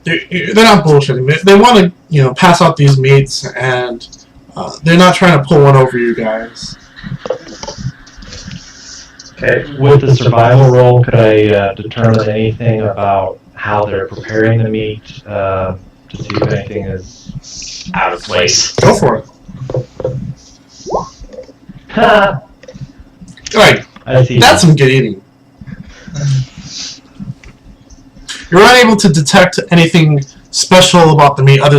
they're not bullshitting. They want to pass out these meats, and they're not trying to pull one over you guys. Okay. With the survival roll, could I determine anything about how they're preparing the meat to see if anything is out of place? Go for it. Right. I see. That's some good eating. You're unable to detect anything special about the meat than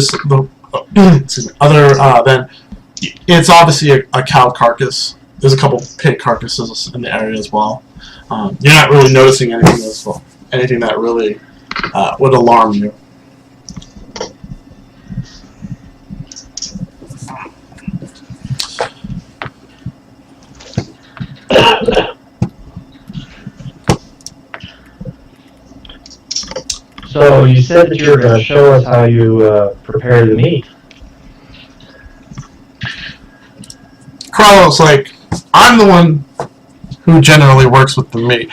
it's obviously a cow carcass. There's a couple pig carcasses in the area as well. You're not really noticing anything that really would alarm you. So you said that you were going to show us how you prepare the meat. Carlos, I'm the one who generally works with the meat.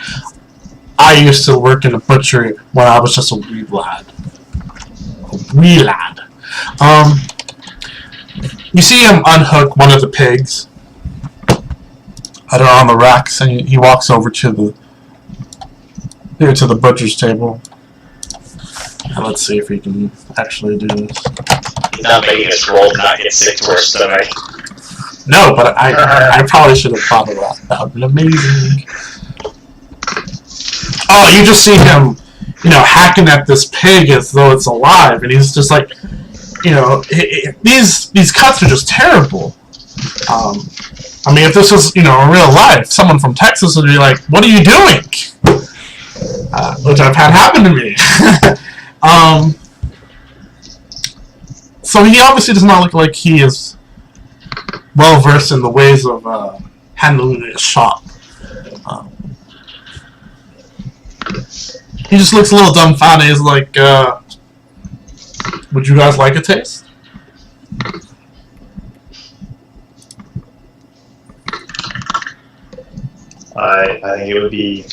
I used to work in a butchery when I was just a wee lad. You see him unhook one of the pigs. I don't know, on the racks, and he walks over to the butcher's table. And let's see if he can actually do this. He's not making us roll to not get sick to our stomach. No, but I probably should have thought of that. That would have been amazing. Oh, you just see him, hacking at this pig as though it's alive, and he's just like, these cuts are just terrible. If this was, in real life, someone from Texas would be like, "What are you doing?" Which I've had happen to me. So he obviously does not look like he is well versed in the ways of handling a shop. He just looks a little dumbfounded. He's like, "Would you guys like a taste?" I think it would be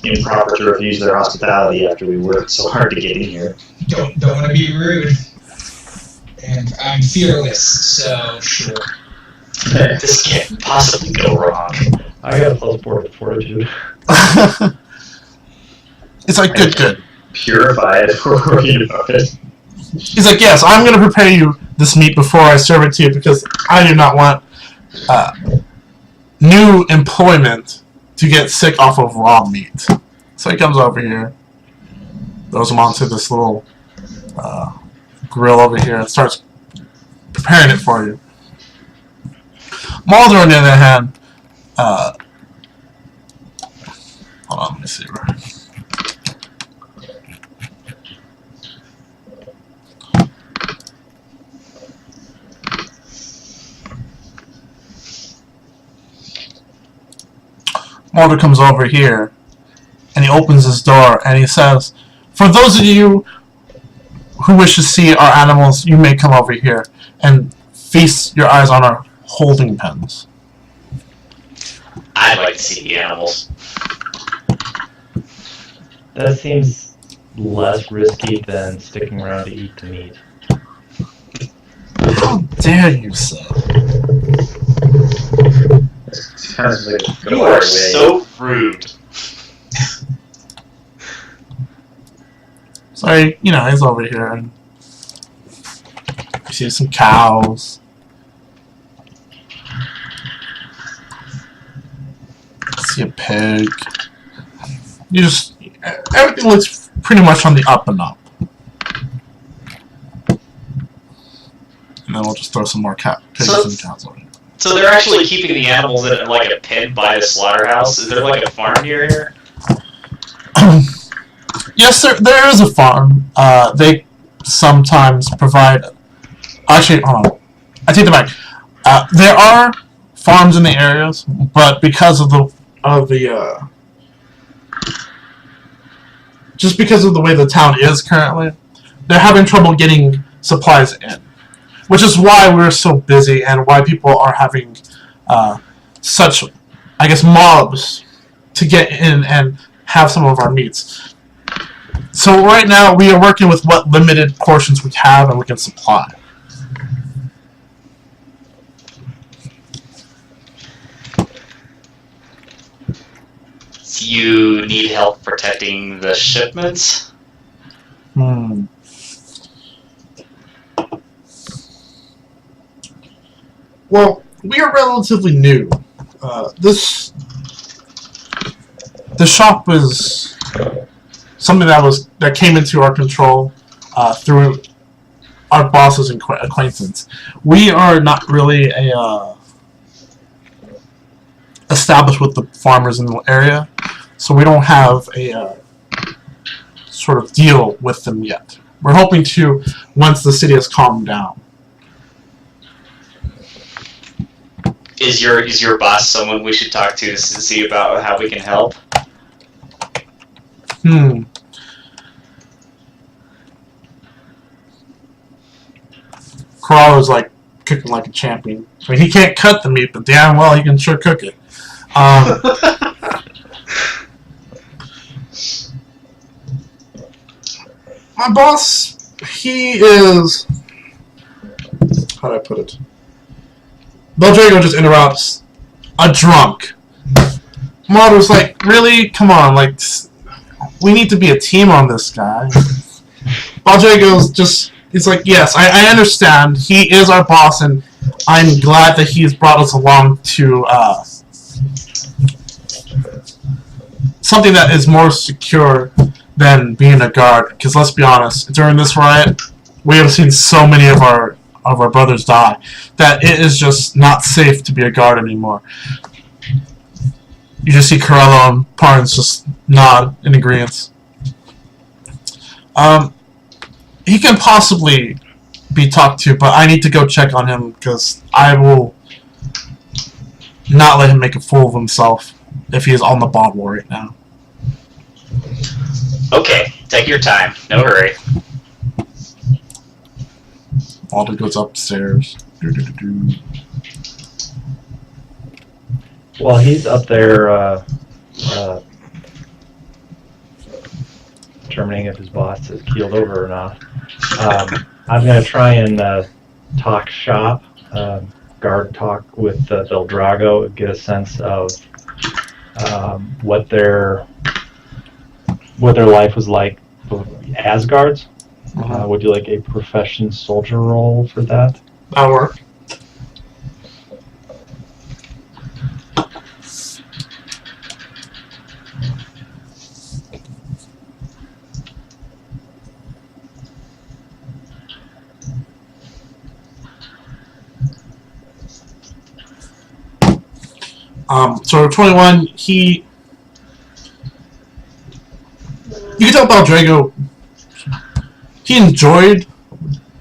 improper to refuse their hospitality after we worked so hard to get in here. Don't want to be rude. And I'm fearless, so sure. This can't possibly go wrong. I got a +4 to fortitude. It's like, good. Purify it or worry about it. He's like, "Yes, I'm going to prepare you this meat before I serve it to you because I do not want new employment to get sick off of raw meat." So he comes over here, throws him onto this little grill over here, and starts preparing it for you. Mulder, on the other hand, hold on, let me see. Mulder comes over here, and he opens his door, and he says, "For those of you who wish to see our animals, you may come over here and feast your eyes on our holding pens." I'd like to see the animals. That seems less risky than sticking around to eat the meat. How dare you, sir? Sounds like a You are so rude. So, he's over here, and you see some cows. See a pig. Everything looks pretty much on the up and up. And then we'll just throw some more pigs and cows over here. So they're actually keeping the animals in like a pen by the slaughterhouse? Is there like a farm near here? Yes, there is a farm. They sometimes provide... Actually, hold on. I take that back. There are farms in the areas, but because of the just because of the way the town is currently, they're having trouble getting supplies in. Which is why we're so busy and why people are having such, mobs to get in and have some of our meats. So right now we are working with what limited portions we have and we can supply. You need help protecting the shipments? Hmm. Well, we are relatively new. The shop was something that came into our control through our boss's acquaintance. We are not really established with the farmers in the area, so we don't have a sort of deal with them yet. We're hoping to once the city has calmed down. Is your boss someone we should talk to see about how we can help? Corallo's like cooking like a champion. I mean, he can't cut the meat, but damn well he can sure cook it. My boss, he is... how do I put it? Beldrago just interrupts. A drunk. Marauder's like, really? Come on, like, we need to be a team on this guy. Beldrago's just... he's like, yes, I understand. He is our boss, and I'm glad that he's brought us along to something that is more secure than being a guard. Because let's be honest, during this riot, we have seen so many of our brothers die that it is just not safe to be a guard anymore. You just see Corello and Parnes just nod in agreement. He can possibly be talked to, but I need to go check on him because I will not let him make a fool of himself if he is on the bottle right now. Okay, take your time. No hurry. Alden goes upstairs. While he's up there determining if his boss is keeled over or not, I'm going to try and talk shop, guard talk with Beldrago, get a sense of what their life was like as guards. Would you like a profession soldier role for that? That'll work. So 21, you can tell Beldrago, he enjoyed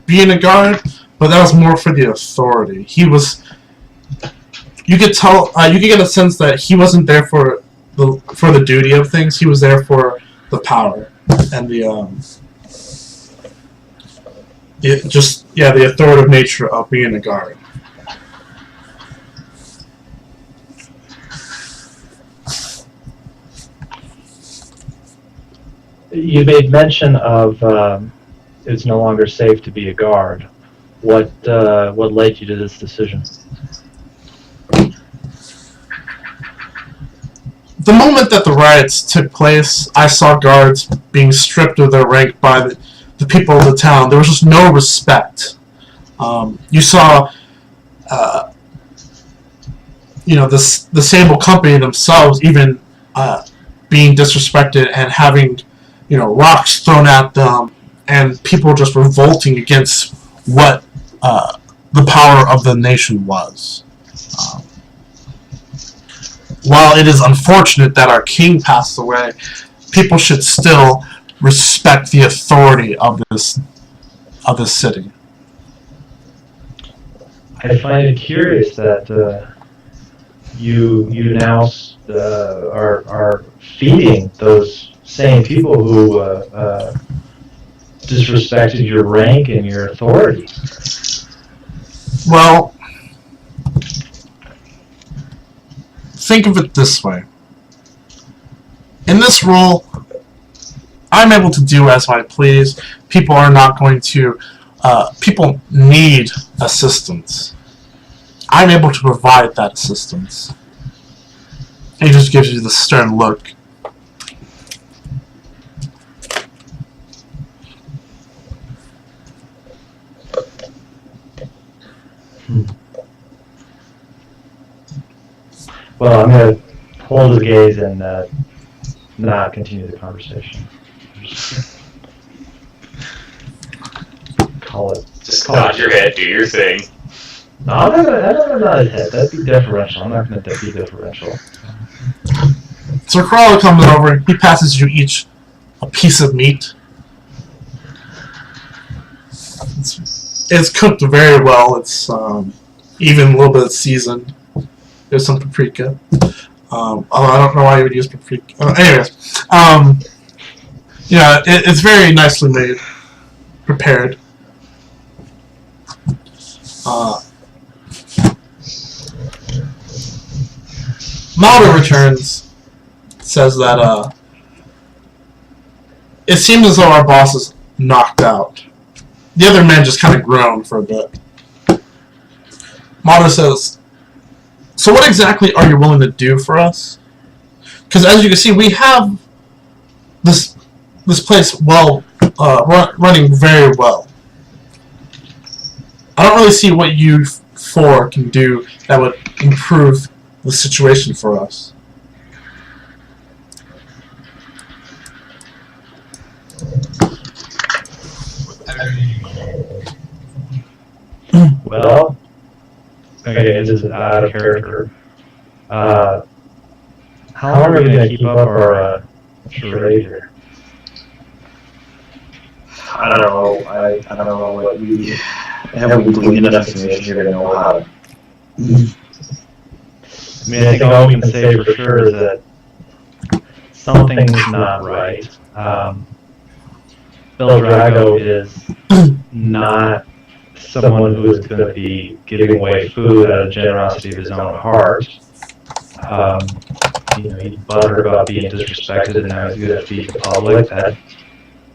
being a guard, but that was more for the authority. You could tell, you could get a sense that he wasn't there for the duty of things. He was there for the power and the authoritative nature of being a guard. You made mention of it's no longer safe to be a guard. What led you to this decision? The moment that the riots took place, I saw guards being stripped of their rank by the people of the town. There was just no respect. You saw, the Sable Company themselves even being disrespected and having, rocks thrown at them, and people just revolting against what the power of the nation was. While it is unfortunate that our king passed away, people should still respect the authority of this city. I find it curious that you now are feeding those same people who disrespected your rank and your authority. Well, think of it this way. In this role, I'm able to do as I please. People are not going to. People need assistance. I'm able to provide that assistance. He just gives you the stern look. Well, I'm going to hold his gaze and not continue the conversation. Call it. Just nod your head, do your thing. No, I'm not going to nod his head. That'd be deferential. I'm not going to be deferential. So Crawler comes over. He passes you each a piece of meat. It's cooked very well. It's even a little bit seasoned. There's some paprika. Although I don't know why you would use paprika. Anyways, yeah, it's very nicely made, prepared. Mulder returns, says that it seems as though our boss is knocked out. The other men just kind of groan for a bit. Mulder says, "So what exactly are you willing to do for us? Because as you can see, we have this place running very well. I don't really see what you four can do that would improve the situation for us." Well, okay, this is out of character. How long are we going to keep up our charade here? I don't know. I don't know what we have. We gleaned enough information here to know how. I mean, I think all we can say for sure is that something's not right. Bill Drago is not someone who is going to be giving away food out of generosity of his own heart. He buttered about being disrespected and now he's going to feed the public. That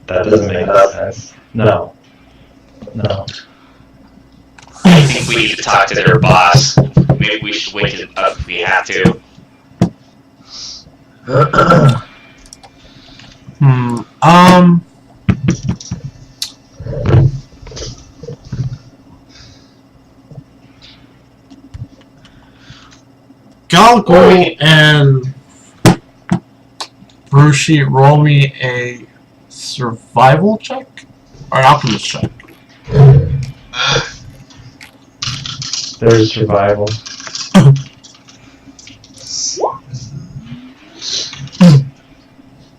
doesn't make any sense. No. I think we need to talk to their boss. Maybe we should wake it up if we have to. Galgul and Brushi, roll me a survival check or an alchemist check. There's survival.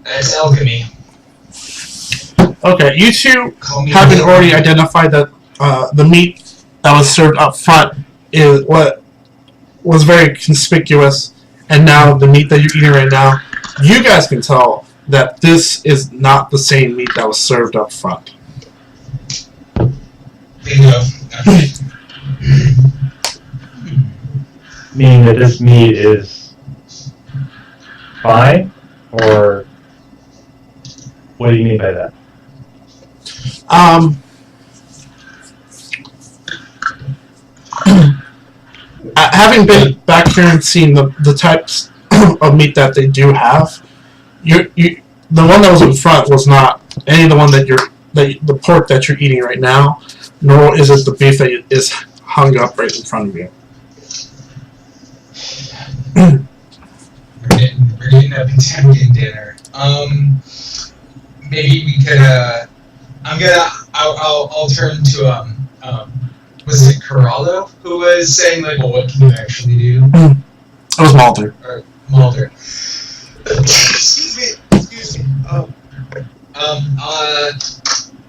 That's alchemy. Okay, you two Call me having Bill. already identified that the meat that was served up front is what was very conspicuous, and now the meat that you're eating right now, you guys can tell that this is not the same meat that was served up front. Bingo. Okay. Meaning that this meat is fine? Or what do you mean by that? Having been back here and seen the types of meat that they do have, the one that was in front was not any of the one the pork that you're eating right now, nor is it the beef that is hung up right in front of you. We're getting up and tempting dinner. Maybe we could. I'll turn to was it Corrado who was saying like, well, what can you actually do? It was Mulder. Or Mulder. Excuse me.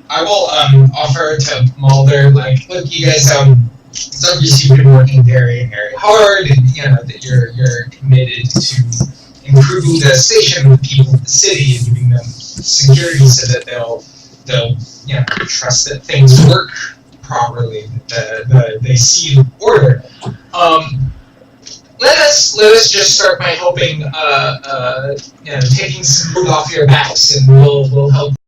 I will offer to Mulder like, look, you guys it's obvious you've been working very, very hard, and that you're committed to improving the station with the people of the city and giving them security so that they'll trust that things work properly, that they see order. let us just start by helping taking some load off your backs, and we'll help